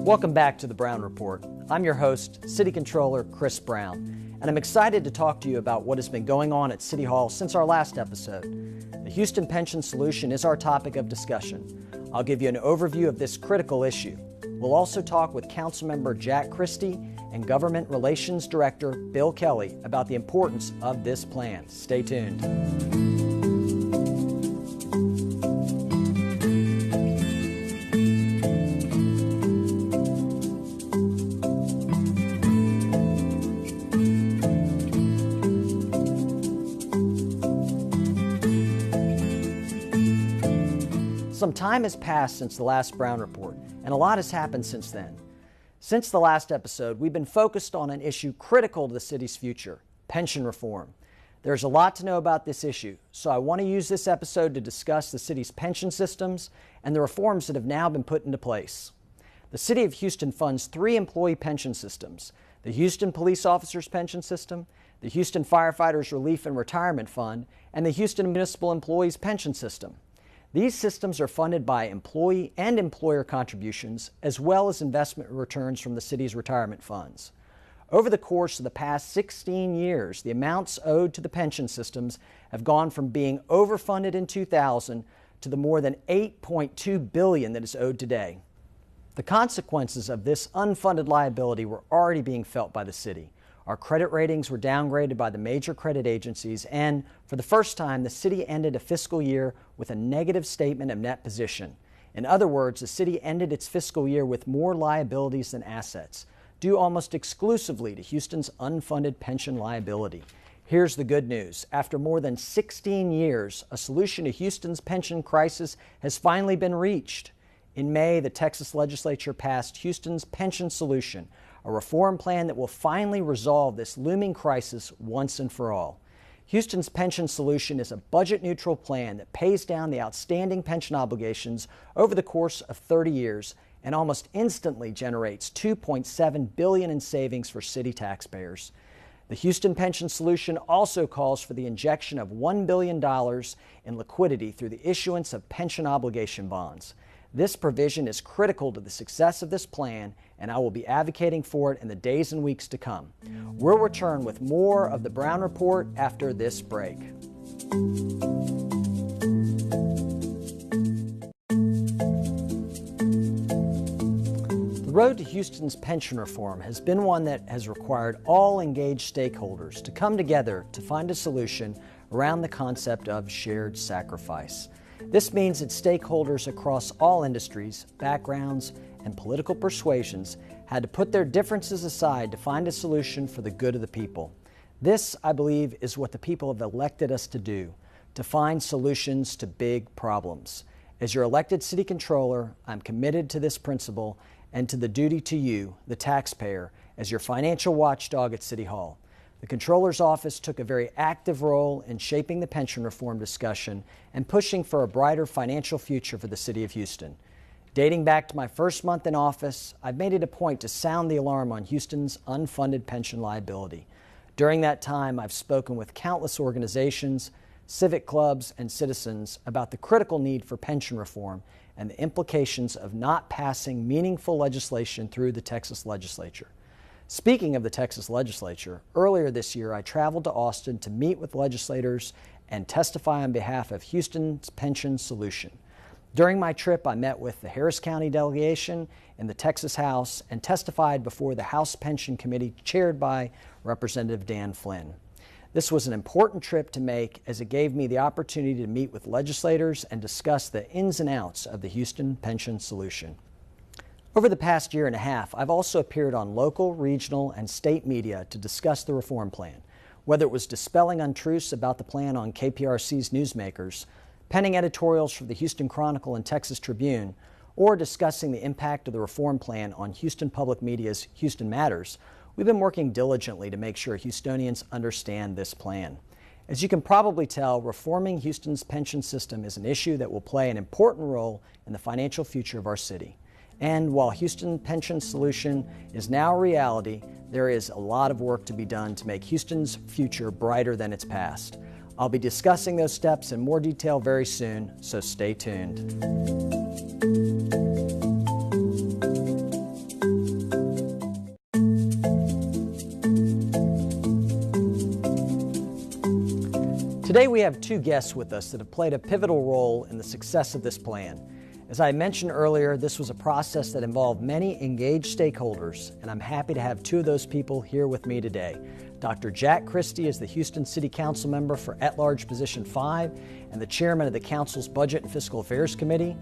Welcome back to the Brown Report. I'm your host, City Controller Chris Brown, and I'm excited to talk to you about what has been going on at City Hall since our last episode. The Houston Pension Solution is our topic of discussion. I'll give you an overview of this critical issue. We'll also talk with Councilmember Jack Christie and Government Relations Director Bill Kelly about the importance of this plan. Stay tuned. Some time has passed since the last Brown Report, and a lot has happened since then. Since the last episode, we've been focused on an issue critical to the city's future, pension reform. There's a lot to know about this issue, so I want to use this episode to discuss the city's pension systems and the reforms that have now been put into place. The City of Houston funds 3 employee pension systems: the Houston Police Officers Pension System, the Houston Firefighters Relief and Retirement Fund, and the Houston Municipal Employees Pension System. These systems are funded by employee and employer contributions, as well as investment returns from the city's retirement funds. Over the course of the past 16 years, the amounts owed to the pension systems have gone from being overfunded in 2000 to the more than $8.2 billion that is owed today. The consequences of this unfunded liability were already being felt by the city. Our credit ratings were downgraded by the major credit agencies, and for the first time, the city ended a fiscal year with a negative statement of net position. In other words, the city ended its fiscal year with more liabilities than assets, due almost exclusively to Houston's unfunded pension liability. Here's the good news. After more than 16 years, a solution to Houston's pension crisis has finally been reached. In May, the Texas legislature passed Houston's Pension Solution, a reform plan that will finally resolve this looming crisis once and for all. Houston's Pension Solution is a budget-neutral plan that pays down the outstanding pension obligations over the course of 30 years and almost instantly generates $2.7 billion in savings for city taxpayers. The Houston Pension Solution also calls for the injection of $1 billion in liquidity through the issuance of pension obligation bonds. This provision is critical to the success of this plan, and I will be advocating for it in the days and weeks to come. We'll return with more of the Brown Report after this break. The road to Houston's pension reform has been one that has required all engaged stakeholders to come together to find a solution around the concept of shared sacrifice. This means that stakeholders across all industries, backgrounds, and political persuasions had to put their differences aside to find a solution for the good of the people. This, I believe, is what the people have elected us to do, to find solutions to big problems. As your elected city controller, I'm committed to this principle and to the duty to you, the taxpayer, as your financial watchdog at City Hall. The Controller's Office took a very active role in shaping the pension reform discussion and pushing for a brighter financial future for the City of Houston. Dating back to my first month in office, I've made it a point to sound the alarm on Houston's unfunded pension liability. During that time, I've spoken with countless organizations, civic clubs, and citizens about the critical need for pension reform and the implications of not passing meaningful legislation through the Texas legislature. Speaking of the Texas legislature, earlier this year I traveled to Austin to meet with legislators and testify on behalf of Houston's Pension Solution. During my trip, I met with the Harris County delegation in the Texas House and testified before the House Pension Committee chaired by Representative Dan Flynn. This was an important trip to make as it gave me the opportunity to meet with legislators and discuss the ins and outs of the Houston Pension Solution. Over the past year and a half, I've also appeared on local, regional, and state media to discuss the reform plan, whether it was dispelling untruths about the plan on KPRC's Newsmakers, penning editorials for the Houston Chronicle and Texas Tribune, or discussing the impact of the reform plan on Houston Public Media's Houston Matters. We've been working diligently to make sure Houstonians understand this plan. As you can probably tell, reforming Houston's pension system is an issue that will play an important role in the financial future of our city. And while Houston Pension Solution is now a reality, there is a lot of work to be done to make Houston's future brighter than its past. I'll be discussing those steps in more detail very soon, so stay tuned. Today we have two guests with us that have played a pivotal role in the success of this plan. As I mentioned earlier, this was a process that involved many engaged stakeholders, and I'm happy to have two of those people here with me today. Dr. Jack Christie is the Houston City Council member for At-Large Position 5 and the chairman of the Council's Budget and Fiscal Affairs Committee.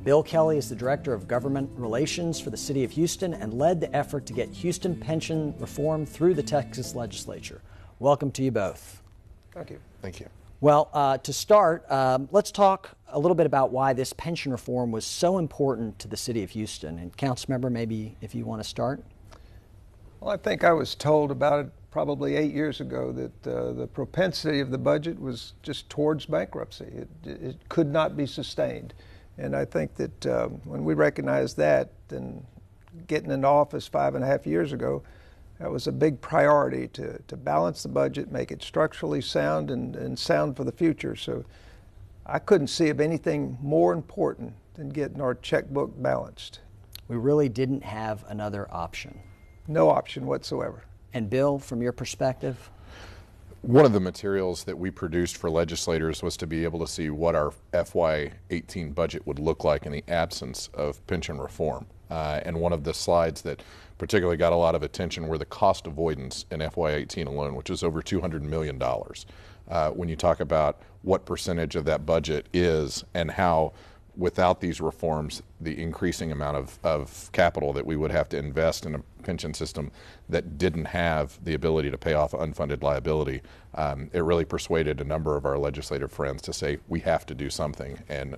Bill Kelly is the Director of Government Relations for the City of Houston and led the effort to get Houston pension reform through the Texas legislature. Welcome to you both. Thank you. Thank you. Well, to start, let's talk a little bit about why this pension reform was so important to the City of Houston. And Councilmember, maybe if you want to start. Well, I think I was told about it probably 8 years ago that the propensity of the budget was just towards bankruptcy. It could not be sustained. And I think that when we recognized that, then getting into office 5.5 years ago, that was a big priority to balance the budget, make it structurally sound and sound for the future. So I couldn't see of anything more important than getting our checkbook balanced. We really didn't have another option. No option whatsoever. And Bill, from your perspective? One of the materials that we produced for legislators was to be able to see what our FY18 budget would look like in the absence of pension reform. And one of the slides that particularly got a lot of attention were the cost avoidance in FY18 alone, which is over $200 million. When you talk about what percentage of that budget is and how without these reforms, the increasing amount of capital that we would have to invest in a pension system that didn't have the ability to pay off unfunded liability, it really persuaded a number of our legislative friends to say, we have to do something. And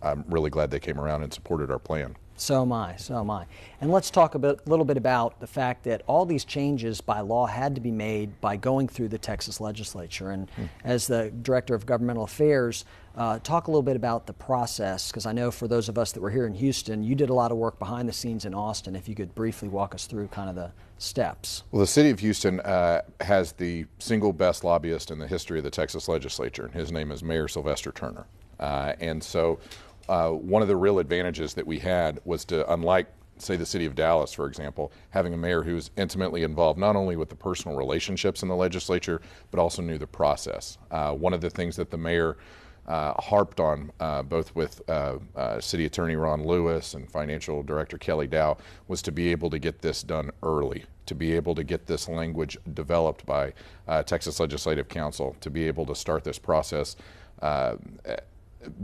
I'm really glad they came around and supported our plan. So am I. And let's talk a little bit about the fact that all these changes by law had to be made by going through the Texas legislature. And as the Director of Governmental Affairs, talk a little bit about the process, because I know for those of us that were here in Houston, you did a lot of work behind the scenes in Austin. If you could briefly walk us through kind of the steps. Well, the City of Houston has the single best lobbyist in the history of the Texas legislature, and his name is Mayor Sylvester Turner. And so one of the real advantages that we had was to, unlike, say, the city of Dallas, for example, having a mayor who's intimately involved not only with the personal relationships in the legislature, but also knew the process. One of the things that the mayor harped on, both with City Attorney Ron Lewis and Financial Director Kelly Dow, was to be able to get this done early, to be able to get this language developed by Texas Legislative Council, to be able to start this process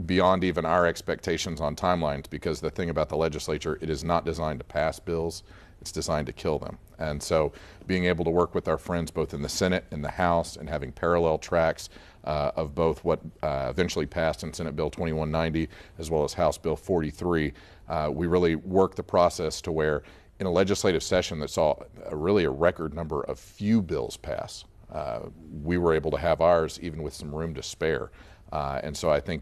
beyond even our expectations on timelines, because the thing about the legislature, it is not designed to pass bills, it's designed to kill them. And so being able to work with our friends both in the Senate and the House and having parallel tracks of both what eventually passed in Senate Bill 2190 as well as House Bill 43, we really worked the process to where in a legislative session that saw really a record number of few bills pass, we were able to have ours even with some room to spare. And so I think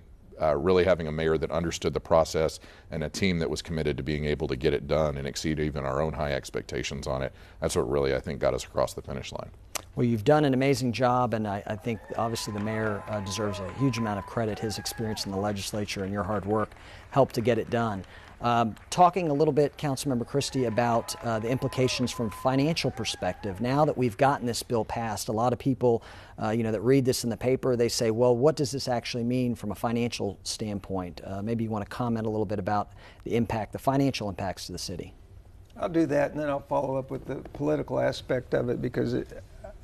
really having a mayor that understood the process and a team that was committed to being able to get it done and exceed even our own high expectations on it, that's what really, I think, got us across the finish line. Well, you've done an amazing job, and I think obviously the mayor deserves a huge amount of credit. His experience in the legislature and your hard work helped to get it done. Talking a little bit, Councilmember Christie, about the implications from a financial perspective. Now that we've gotten this bill passed, a lot of people that read this in the paper, they say, well, what does this actually mean from a financial standpoint? Maybe you want to comment a little bit about the financial impacts to the city. I'll do that, and then I'll follow up with the political aspect of it, because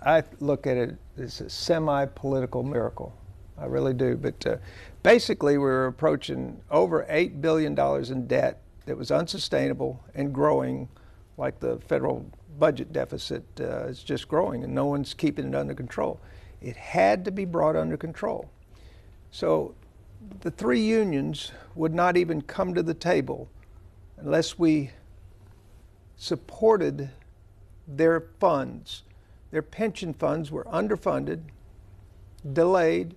I look at it as a semi-political miracle. I really do. But basically, we're approaching over $8 billion in debt that was unsustainable and growing, like the federal budget deficit is just growing, and no one's keeping it under control. It had to be brought under control. So the three unions would not even come to the table unless we supported their funds. Their pension funds were underfunded, delayed,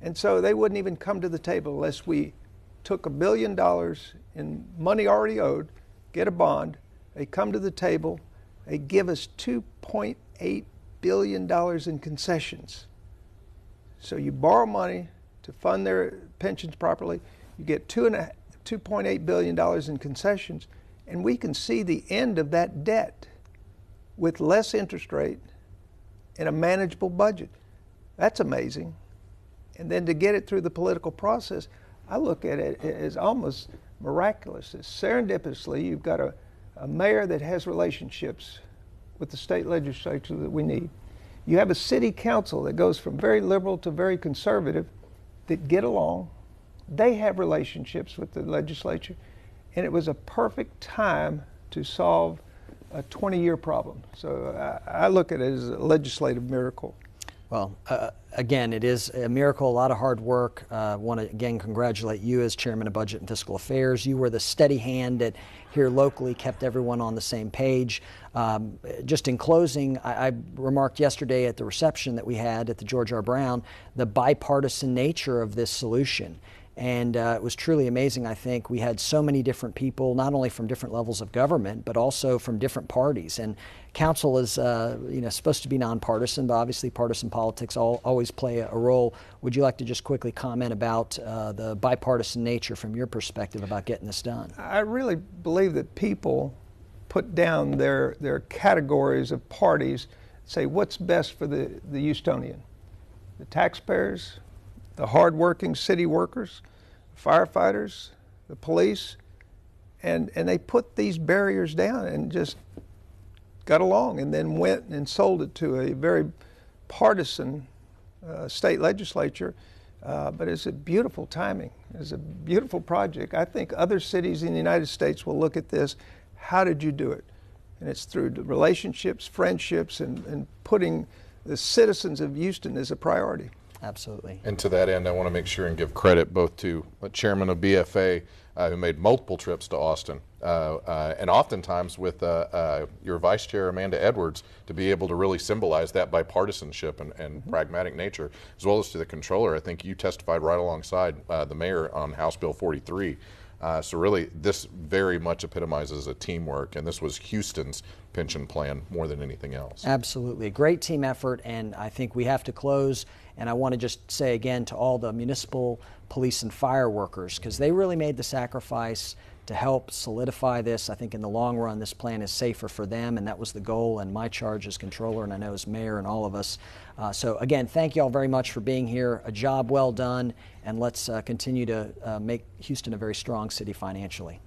and so they wouldn't even come to the table unless we took $1 billion in money already owed, get a bond, they come to the table, they give us $2.8 billion in concessions. So you borrow money to fund their pensions properly, you get $2.8 billion in concessions, and we can see the end of that debt with less interest rate and a manageable budget. That's amazing. And then to get it through the political process, I look at it as almost miraculous. It's serendipitously, you've got a mayor that has relationships with the state legislature that we need. You have a city council that goes from very liberal to very conservative that get along. They have relationships with the legislature. And it was a perfect time to solve a 20-year problem. So I look at it as a legislative miracle. Well, again, it is a miracle, a lot of hard work. I want to again congratulate you as Chairman of Budget and Fiscal Affairs. You were the steady hand that here locally kept everyone on the same page. Just in closing, I remarked yesterday at the reception that we had at the George R. Brown, the bipartisan nature of this solution. And it was truly amazing, I think. We had so many different people, not only from different levels of government, but also from different parties. And council is supposed to be nonpartisan, but obviously partisan politics always play a role. Would you like to just quickly comment about the bipartisan nature from your perspective about getting this done? I really believe that people put down their categories of parties, say what's best for the Houstonian, the taxpayers, the hardworking city workers, firefighters, the police, and they put these barriers down and just got along, and then went and sold it to a very partisan state legislature. But it's a beautiful timing. It's a beautiful project. I think other cities in the United States will look at this. How did you do it? And it's through the relationships, friendships, and putting the citizens of Houston as a priority. Absolutely. And to that end, I want to make sure and give credit both to the chairman of BFA, who made multiple trips to Austin, and oftentimes with your vice chair, Amanda Edwards, to be able to really symbolize that bipartisanship and pragmatic nature, as well as to the controller. I think you testified right alongside the mayor on House Bill 43. So really, this very much epitomizes a teamwork, and this was Houston's pension plan more than anything else. Absolutely. Great team effort, and I think we have to close. And I want to just say again to all the municipal police and fire workers, because they really made the sacrifice to help solidify this. I think in the long run, this plan is safer for them, and that was the goal and my charge as controller, and I know as mayor and all of us. So again, thank you all very much for being here. A job well done, and let's continue to make Houston a very strong city financially.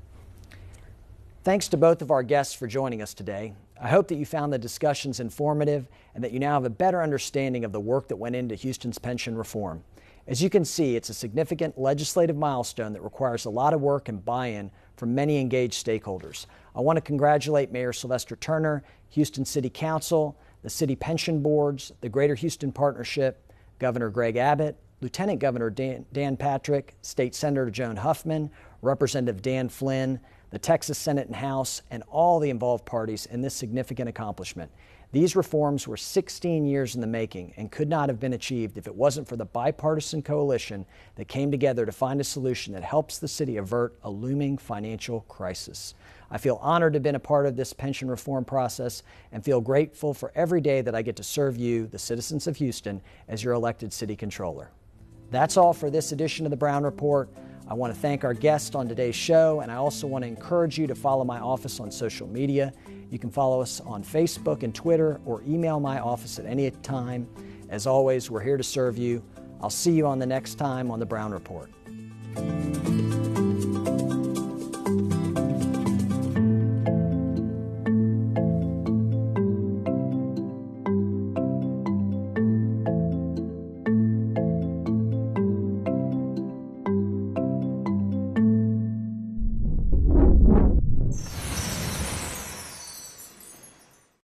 Thanks to both of our guests for joining us today. I hope that you found the discussions informative and that you now have a better understanding of the work that went into Houston's pension reform. As you can see, it's a significant legislative milestone that requires a lot of work and buy-in from many engaged stakeholders. I want to congratulate Mayor Sylvester Turner, Houston City Council, the City Pension Boards, the Greater Houston Partnership, Governor Greg Abbott, Lieutenant Governor Dan Patrick, State Senator Joan Huffman, Representative Dan Flynn, the Texas Senate and House, and all the involved parties in this significant accomplishment. These reforms were 16 years in the making and could not have been achieved if it wasn't for the bipartisan coalition that came together to find a solution that helps the city avert a looming financial crisis. I feel honored to have been a part of this pension reform process and feel grateful for every day that I get to serve you, the citizens of Houston, as your elected city controller. That's all for this edition of the Brown Report. I want to thank our guests on today's show, and I also want to encourage you to follow my office on social media. You can follow us on Facebook and Twitter, or email my office at any time. As always, we're here to serve you. I'll see you on the next time on the Brown Report.